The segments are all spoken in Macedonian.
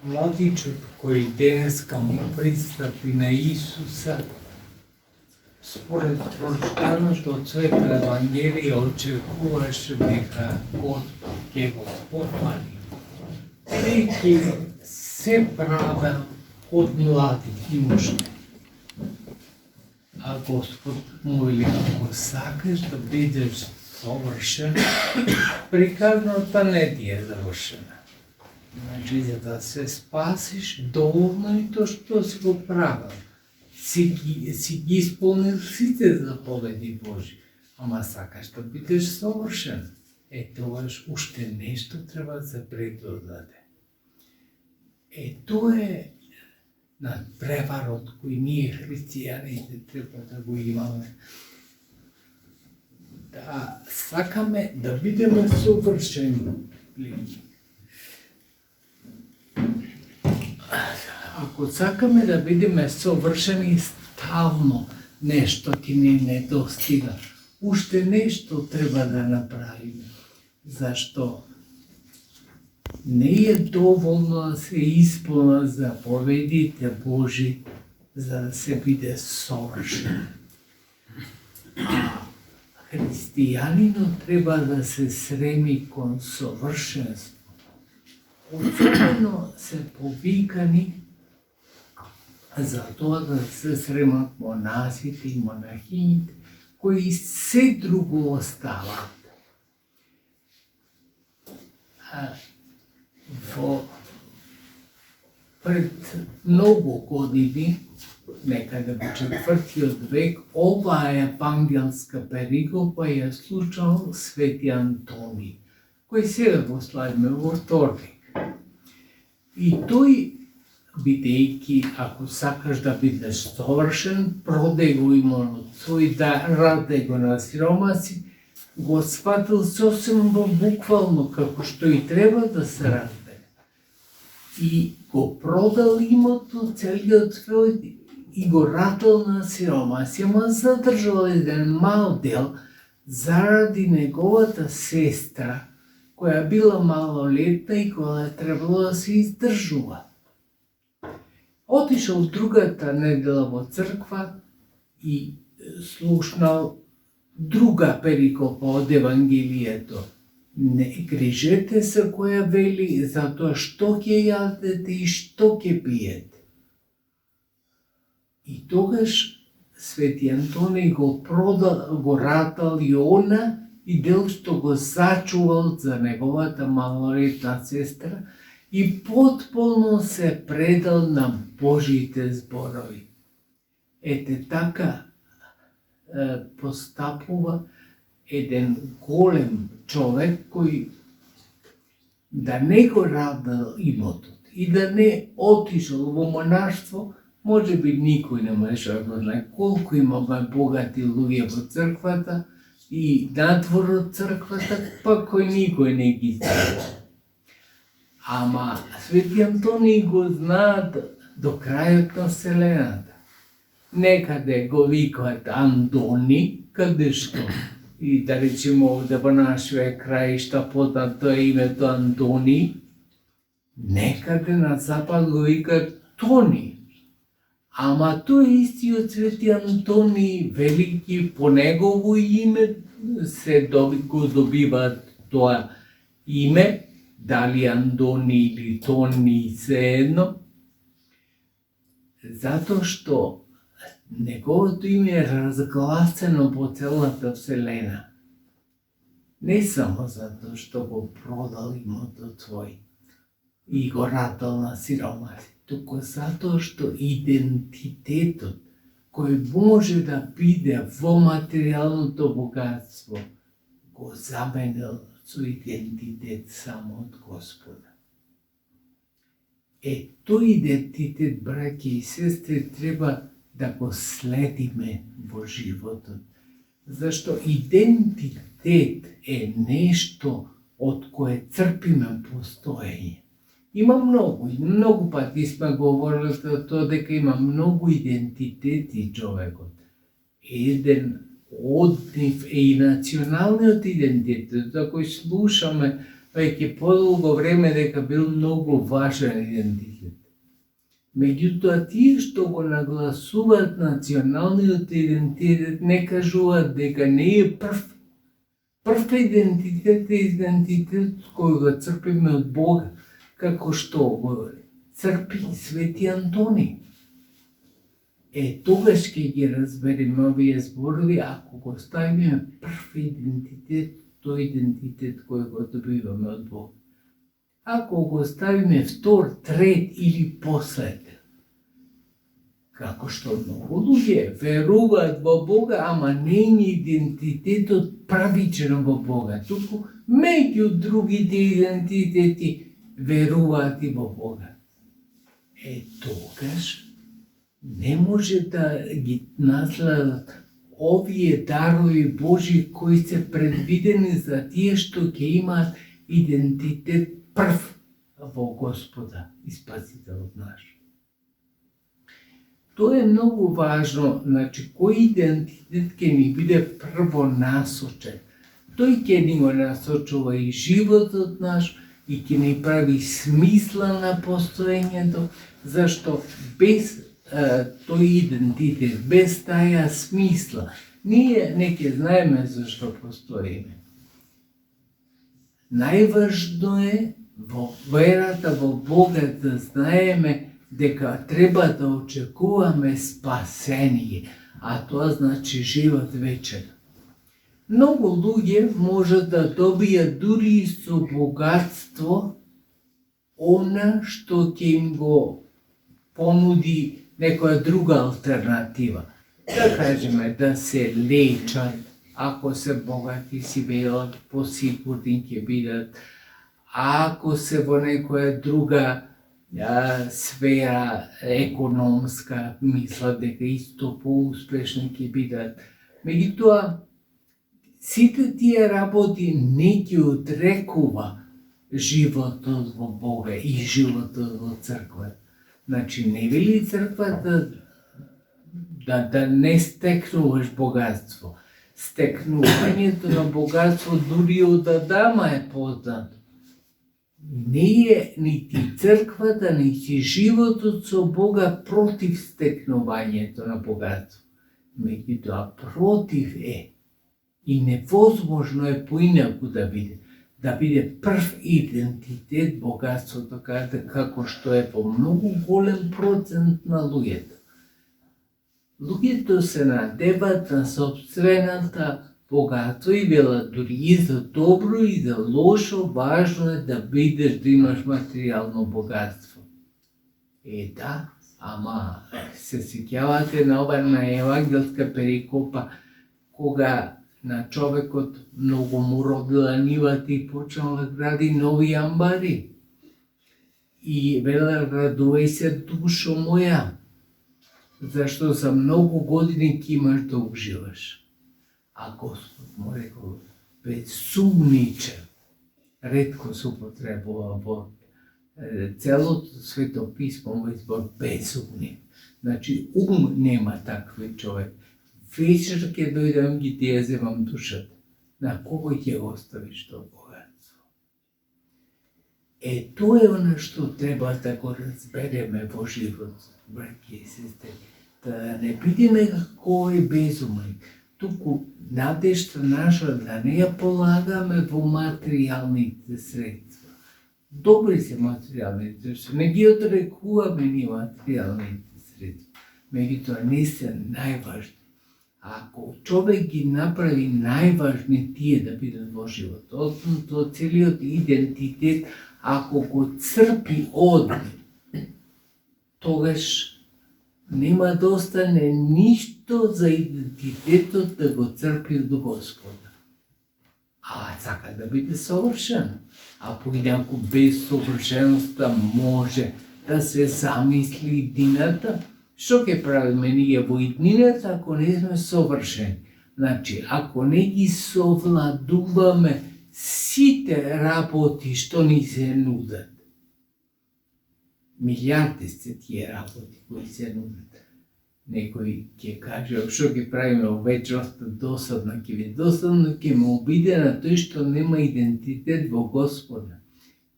Mladiću koji deneska mu pristupi na Isusa, spоред прочитаното од Света Евангелие, очекуваше дека Господ ќе го похвали, бидејќи се правел од млади и мужи. А Господ му вели, ако сакаш да бидеш совршен, приказната не ти е завршена. Значи, за да се спасиш, доволно и то што си го правил. Си ги исполнил сите заповеди Божи, ама сакаш да бидеш совршен. Тогаш уште нешто треба да се предодаде. Тоа е надпреварот кој ние христијаните треба да го имаме. Да сакаме да бидеме совршени. Ако сакаме да бидеме совршени, стално нешто ти ни недостига. Уште нешто треба да направиме. Зашто? Не е доволно да се исполнат заповедите Божи за да се биде совршен. Христијанинот треба да се стреми кон совршенство. Особено се повикани за тоа да се сремат монасите и монахините, кои се друго остават. Пред многу години, некаде во 4. век, оваа евангелска перикопа ја слушал Свети Антони, кој сега го славиме во вторник. И тој, бидејќи ако сакаш да бидеш совршен, продај го имот свој, радај го на сиромаси, го сватил сосем буквално како што и треба да се раде. И го продал имотот, целиот свој, и го радал на сиромаси, ама задржал еден мал дел заради неговата сестра, која била малолетна и која требало да се издржува. Отишол другата недела во црква и слушнал друга перикопа од Евангелието. Не грижете се која вели за тоа што ќе јадете и што ќе пиете. И тогаш Свети Антони го ратал и она и дел што го зачувал за неговата малолетна сестра и потполно се предал на Божите зборови. Така постапува еден голем човек кој да не го радал имотот и да не отишол во монаштво, може би никој не можеше да го знае колку имаме богати луѓе во црквата и надвор од црквата, па кој никој не ги знае. Ама Свети Антони го знаат до крајот на вселената. Некаде го викаат Антони, каде што? И да речеме овде во нашите краишта познато е името Антони, некаде на запад го викаат Тони. Ама тој истиот Свети Антони велики, по негово име се го добиваат тоа име, дали Антони или Тони, сеедно, затоа што неговото име е разгласено по целата вселена. Не само затоа што го продал имотот свој и го ратал на сиромаси, туку затоа што идентитетот кој може да биде во материјалното богатство го заменил со идентитет само од Господа. Тој идентитет, браќи и сестри, треба да го следиме во животот. Зашто идентитет е нешто од кое црпиме постоење. Има многу пати сме говорили за тоа дека има многу идентитети човекот. Еден од нив е и националниот идентитет, за кој слушаме веќе подолго време дека бил многу важен идентитет. Меѓутоа, тие што го нагласуваат националниот идентитет не кажуваат дека не е прв. Прв идентитет е идентитет кој го црпиме од Бога, како што го црпи Свети Антони. Тогаш ќе ги разбереме овие зборови, ако го ставиме прв идентитет, тој идентитет кој го добиваме од Бога. Ако го ставиме втор, трет или последен, како што многу луѓе веруваат во Бога, ама не е идентитетот правичен во Бога, туку меѓу другите идентитети веруваат и во Бога. Тогаш не може да ги наследат овие дарови Божи кои се предвидени за тие што ќе имаат идентитет прв во Господа и Спасителот наш. Тоа е многу важно, значи кој идентитет ќе ни биде прво насочен. Тој ќе ни го насочува и животот наш и ќе ни прави смисла на постоењето, зашто без тој идентитет, без таја смисла, ние не ќе знаеме зашто постоиме. Најважно е во верата во Бога да знаеме дека треба да очекуваме спасение, а тоа значи живот вечен. Многу луѓе може да добијат дури со богатство она што ќе им го понуди некоја друга алтернатива. Да кажеме да се лечат, ако се богати си велат, посигурни ќе бидат, ако се во некоја друга сфера економска, мислат дека исто поуспешни ќе бидат. Меѓутоа, сите тие работи не ги отрекува животот во Бога и животот во црква. Значи, не вели црквата да не стекнуваш богатство. Стекнувањето на богатство дури од Адама е познато. Не е нити црквата, нити животот со Бога против стекнувањето на богатство. Меѓутоа, против е. И невозможно е поинаку да биде. Да биде прв идентитет богатството, како што е во многу голем процент на луѓето. Луѓето се надеват на собствената богатство и велат дури и за добро и за лошо, важно е да бидеш, да имаш материјално богатство. Да, ама се сеќавате на ова на евангелска перикопа, кога на човекот многу му родила нивата и почнал да гради нови амбари. И вела, радувај се душо моја, зашто за многу години ќе имаш да уживаш. А Господ му рекол, безумниче, ретко се употребува во целото Свето писмо во избор безумни. Значи, нема такви човек. Вечер ќе дојдам ги ти ја земам душата. На кого ќе оставиш тоа богатство? Тоа е оно што треба да го разбереме во живот, браќи и сестри. Да не бидеме како е безумни. Туку надежта наша да не ја полагаме во материјалните средства. Добри се материјалните средства, не ги отрекуваме ни материјалните средства. Меѓутоа не се најважни. Ако човек ги направи најважни тие да бидат во живот, односно целиот идентитет, ако го црпи од нив, тогаш нема да остане ништо за идентитетот да го црпи од Господа. Сака да биде совршен, поинаку без совршеноста може да се замисли иднината. Што ќе правиме ние во иднината ако не сме совршени? Значи, ако не ги совладуваме сите работи што ни се нудат. Милиарди се тие работи кои се нудат. Некој ќе каже, што ги правиме во вечноста досадно, ќе ви досадно, ќе ме обиде на тој што нема идентитет во Господа.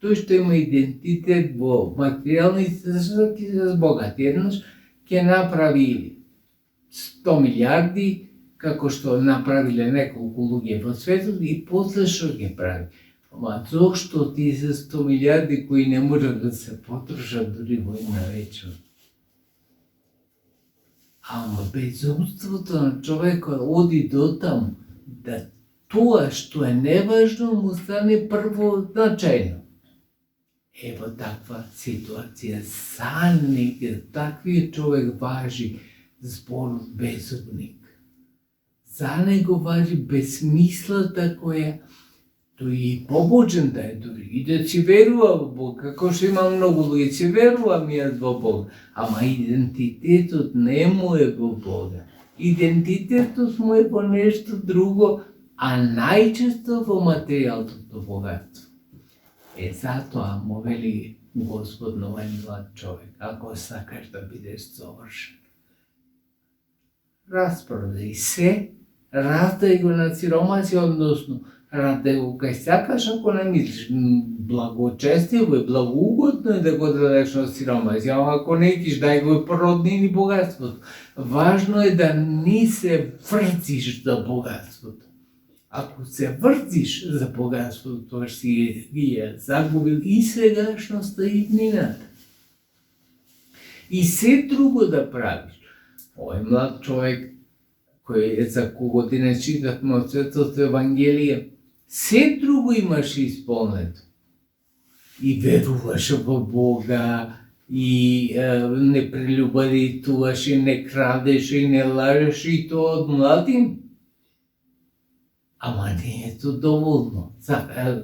Тој што има идентитет во материјалните стvari ќе се збогати. Еднаш ќе направи 100 милиарди, како што направиле неколку луѓе во светот, и после што ќе прави? Ама зошто тие се 100 милиарди кои не можат да се потрошат дури во една вечер? Ама безумството на човекот оди до таму да тоа што е неважно му стане првозначајно. Ево таква ситуација. За таквиот човек важи зборот безумник. За него важи безсмислата која тој и побожен да е дури, и да си верува во Бог, како што има многу луѓе, си верувам јас во Бог, ама идентитетот не му е во Бога. Идентитетот му е во нешто друго, а најчесто во материјалното богатство. Затоа му вели Господ на овој млад човек, ако сакаш да бидеш совршен, распродај се, раздај го на сиромаси, односно радај го кај сакаш, ако не мислиш, благочестиво и благоугодно е да го дадеш на сиромаси, ама ако не икиш, дај го породнини богатството. Важно е да не се врзиш за богатството. Ако се врзиш за богатството, тоа си ги загубил и сегашноста и иднината. И се друго да правиш. Овој млад човек, кој е за кого денес читавме од Светото Евангелие, се друго имаше исполнето. И веруваше во Бога, и не прелюбодејствуваше, не крадеше, не лажеше, и тоа од младим. Ама не е тоа доволно.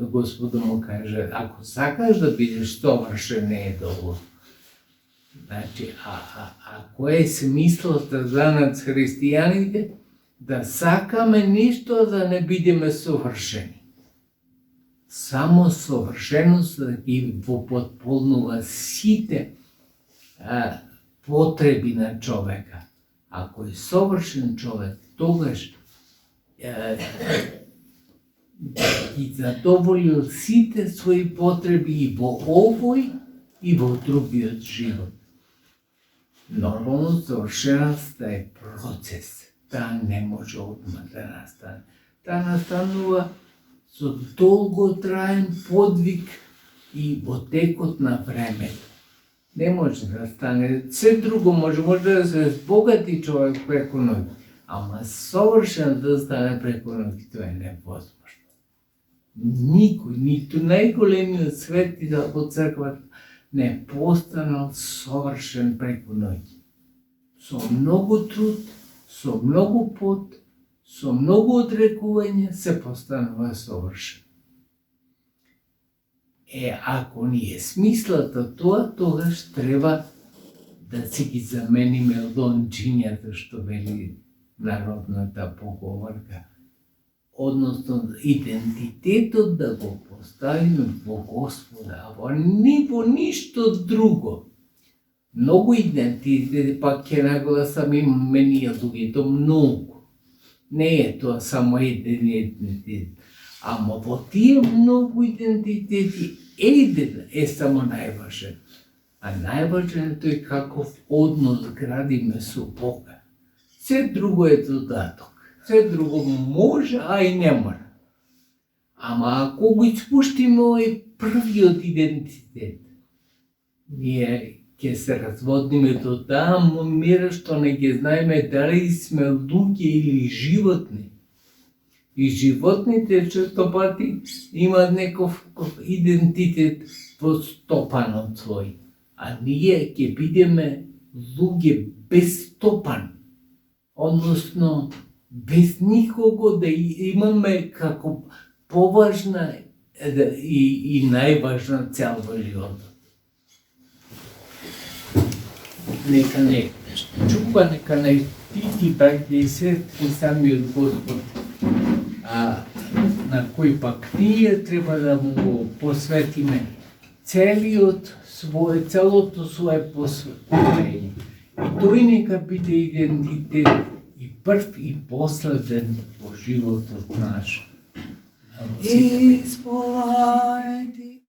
Господу му каже, ако сакаш да бидеш совршен, не е доволно. Значи, кој е смислата за нас христијаните? Да сакаме ништо да не бидеме совршени. Само совршеност да ги вопотполнува сите потреби на човека. Ако е совршен човек, тогаш ги задоволил сите своји потреби и во овој и во другиот живот. Нормално совршеноста е процес. Таа не може одма да настане. Таа настанува со долготраен подвиг и во текот на времето. Не може да стане. Се друго може да се збогати човек преку ноќ, ама совршен да стане преку ноќ, тоа е невозможно. Никој, ниту најголемиот светител во црквата не постанал совршен преку ноќ. Со многу труд, со многу пот, со многу одрекување се постанува совршен. Ако ни е смислата тоа, тогаш треба да си ги замениме од ончињата што вели народната поговорка. Односно, идентитетот да го поставиме во Господа, а во ништо друго. Многу идентитети, пак ќе нагласам, имаме ние луѓето многу. Не е тоа само еден идентитет. Ама во тие многу идентитети, еден е само најважен. А најважен е тој каков однос градиме со Бога. Се друго е додаток. Се друго може, а и не мора. Ама ако го испуштиме овој првиот идентитет, ние ќе се разводниме до таму мера што не ги знаеме дали сме луѓе или животни. И животните често пати имаат некој идентитет во стопанот свој, а ние ќе бидеме луѓе без стопан, односно без никого да имаме како поважна и најважна цел во животот. Нека не чува, нека не ти браќе и сестри самиот Господ, на кој пак ние треба да му посветиме целото свое посветување. И тој нека биде идентитет и прв и последен во животот наш. Исполнете